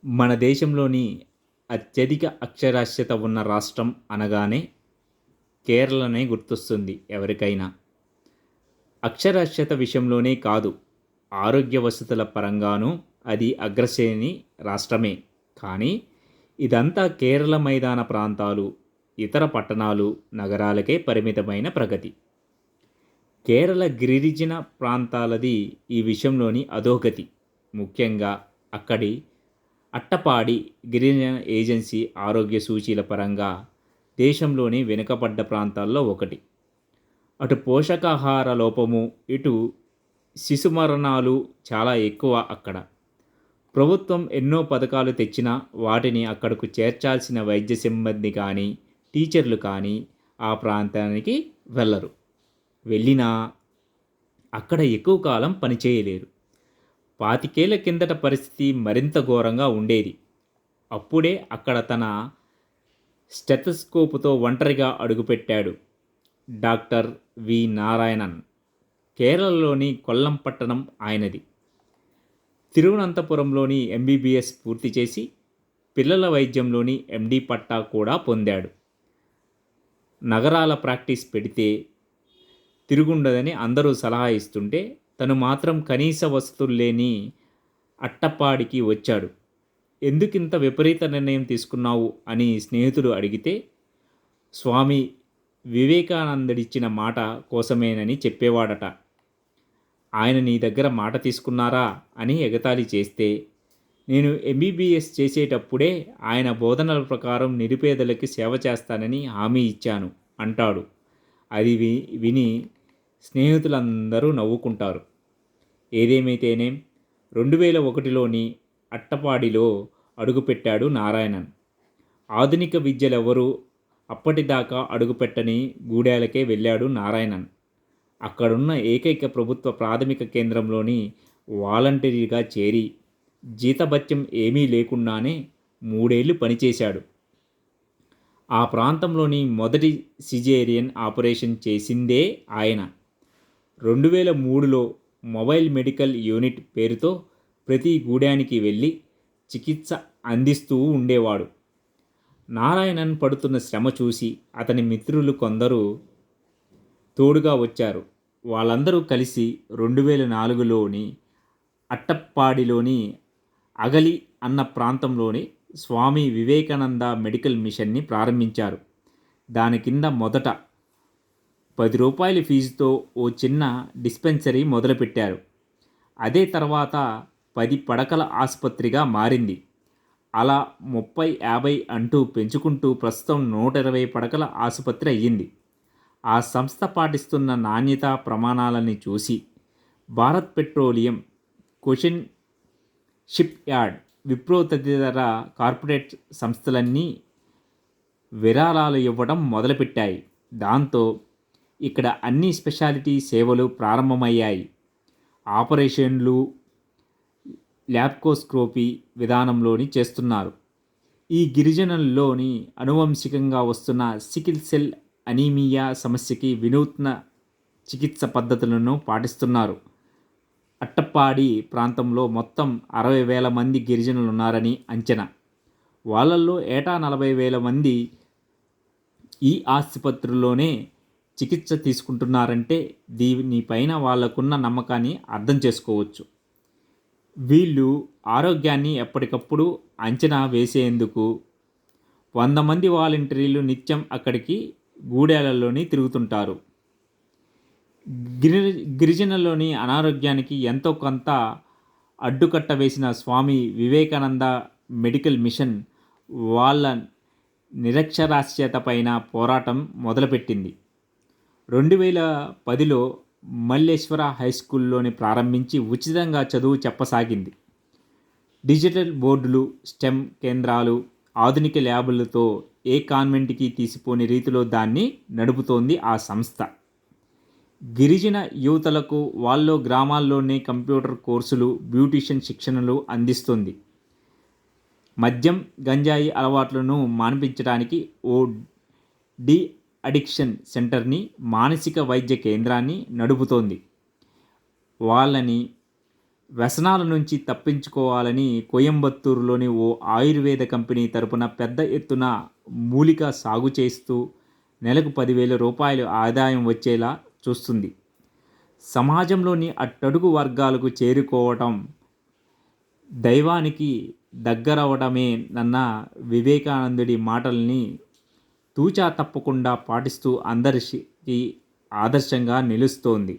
మన దేశంలోని అత్యధిక అక్షరాస్యత ఉన్న రాష్ట్రం అనగానే కేరళనే గుర్తొస్తుంది ఎవరికైనా. అక్షరాస్యత విషయంలోనే కాదు, ఆరోగ్య వసతుల పరంగానూ అది అగ్రశ్రేణి రాష్ట్రమే. కానీ ఇదంతా కేరళ మైదాన ప్రాంతాలు, ఇతర పట్టణాలు, నగరాలకే పరిమితమైన ప్రగతి. కేరళ గిరిజన ప్రాంతాలది ఈ విషయంలోని అధోగతి. ముఖ్యంగా అక్కడి అట్టపాడి గిరిజన ఏజెన్సీ ఆరోగ్య సూచీల పరంగా దేశంలోని వెనుకబడ్డ ప్రాంతాల్లో ఒకటి. అటు పోషకాహార లోపము, ఇటు శిశు మరణాలు చాలా ఎక్కువ అక్కడ. ప్రభుత్వం ఎన్నో పథకాలు తెచ్చినా వాటిని అక్కడకు చేర్చాల్సిన వైద్య సిబ్బంది కానీ, టీచర్లు కానీ ఆ ప్రాంతానికి వెళ్ళరు. వెళ్ళినా అక్కడ ఎక్కువ కాలం పనిచేయలేరు. 25 ఏళ్ల కిందట పరిస్థితి మరింత ఘోరంగా ఉండేది. అప్పుడే అక్కడ తన స్టెథోస్కోపుతో ఒంటరిగా అడుగుపెట్టాడు డాక్టర్ వి నారాయణన్. కేరళలోని కొల్లం పట్టణం ఆయనది. తిరువనంతపురంలోని ఎంబీబీఎస్ పూర్తి చేసి పిల్లల వైద్యంలోని ఎండి పట్టా కూడా పొందాడు. నగరాల ప్రాక్టీస్ పెడితే తిరుగుండదని అందరూ సలహా ఇస్తుంటే తను మాత్రం కనీస వసతులు లేని అట్టప్పాడికి వచ్చాడు. ఎందుకింత విపరీత నిర్ణయం తీసుకున్నావు అని స్నేహితుడు అడిగితే, స్వామి వివేకానందుడిచ్చిన మాట కోసమేనని చెప్పేవాడట. ఆయన నీ దగ్గర మాట తీసుకున్నారా అని ఎగతాళి చేస్తే, నేను ఎంబీబీఎస్ చేసేటప్పుడే ఆయన బోధనల ప్రకారం నిరుపేదలకి సేవ చేస్తానని హామీ ఇచ్చాను అంటాడు. అది విని స్నేహితులందరూ నవ్వుకుంటారు. ఏదేమైతేనేం 2001లోని అట్టపాడిలో అడుగుపెట్టాడు నారాయణన్. ఆధునిక విద్యలెవరూ అప్పటిదాకా అడుగుపెట్టని గూడెలకే వెళ్ళాడు నారాయణన్. అక్కడున్న ఏకైక ప్రభుత్వ ప్రాథమిక కేంద్రంలోని వాలంటీర్గా చేరి జీతభత్యం ఏమీ లేకుండానే 3 ఏళ్లు పనిచేశాడు. ఆ ప్రాంతంలోని మొదటి సిజేరియన్ ఆపరేషన్ చేసిందే ఆయన. 2003లో మొబైల్ మెడికల్ యూనిట్ పేరుతో ప్రతి గూడానికి వెళ్ళి చికిత్స అందిస్తూ ఉండేవాడు. నారాయణన్ పడుతున్న శ్రమ చూసి అతని మిత్రులు కొందరు తోడుగా వచ్చారు. వాళ్ళందరూ కలిసి 2004లోని అట్టప్పాడిలోని అగలి అన్న ప్రాంతంలోని స్వామి వివేకానంద మెడికల్ మిషన్ని ప్రారంభించారు. దాని కింద మొదట ₹10 ఫీజుతో ఓ చిన్న డిస్పెన్సరీ మొదలుపెట్టారు. అదే తర్వాత 10 పడకల ఆసుపత్రిగా మారింది. అలా 30, 50 అంటూ పెంచుకుంటూ ప్రస్తుతం 120 పడకల ఆసుపత్రి అయ్యింది. ఆ సంస్థ పాటిస్తున్న నాణ్యతా ప్రమాణాలని చూసి Bharat petroleum, Cochin ship yard, Wipro తదితర కార్పొరేట్ సంస్థలన్నీ విరాళాలు ఇవ్వడం మొదలుపెట్టాయి. దాంతో ఇక్కడ అన్ని స్పెషాలిటీ సేవలు ప్రారంభమయ్యాయి. ఆపరేషన్లు ల్యాప్రోస్కోపీ విధానంలోని చేస్తున్నారు. ఈ గిరిజనుల్లోని అనువంశికంగా వస్తున్న సికిల్ సెల్ అనీమియా సమస్యకి వినూత్న చికిత్స పద్ధతులను పాటిస్తున్నారు. అట్టప్పాడి ప్రాంతంలో మొత్తం 60,000 మంది గిరిజనులు ఉన్నారని అంచనా. వాళ్ళల్లో ఏటా 40,000 మంది ఈ ఆసుపత్రుల్లోనే చికిత్స తీసుకుంటున్నారంటే దీనిపైన వాళ్ళకున్న నమ్మకాన్ని అర్థం చేసుకోవచ్చు. వీళ్ళు ఆరోగ్యాన్ని ఎప్పటికప్పుడు అంచనా వేసేందుకు 100 మంది వాలంటీర్లు నిత్యం అక్కడికి గూడెలలోని తిరుగుతుంటారు. గిరిజనుల్లోని అనారోగ్యానికి ఎంతో కొంత అడ్డుకట్ట వేసిన స్వామి వివేకానంద మెడికల్ మిషన్ వాళ్ళ నిరక్షరాస్యత పైన పోరాటం మొదలుపెట్టింది. 2010లో మల్లేశ్వర హైస్కూల్లోని ప్రారంభించి ఉచితంగా చదువు చెప్పసాగింది. డిజిటల్ బోర్డులు, స్టెమ్ కేంద్రాలు, ఆధునిక ల్యాబులతో ఏ కాన్వెంట్కి తీసిపోని రీతిలో దాన్ని నడుపుతోంది ఆ సంస్థ. గిరిజన యువతలకు వాళ్ళ గ్రామాల్లోనే కంప్యూటర్ కోర్సులు, బ్యూటీషియన్ శిక్షణలు అందిస్తుంది. మద్యం, గంజాయి అలవాట్లను మాన్పించడానికి ఓ డి అడిక్షన్ సెంటర్ని, మానసిక వైద్య కేంద్రాన్ని నడుపుతోంది. వాళ్ళని వ్యసనాల నుంచి తప్పించుకోవాలని కోయంబత్తూరులోని ఓ ఆయుర్వేద కంపెనీ తరపున పెద్ద ఎత్తున మూలిక సాగు చేస్తూ నెలకు 10,000 రూపాయలు ఆదాయం వచ్చేలా చూస్తుంది. సమాజంలోని అట్టడుగు వర్గాలకు చేరుకోవటం, దైవానికి దగ్గరవడమే నన్న వివేకానందుడి మాటల్ని తూచా తప్పకుండా పాటిస్తూ అందరికీ ఆదర్శంగా నిలుస్తోంది.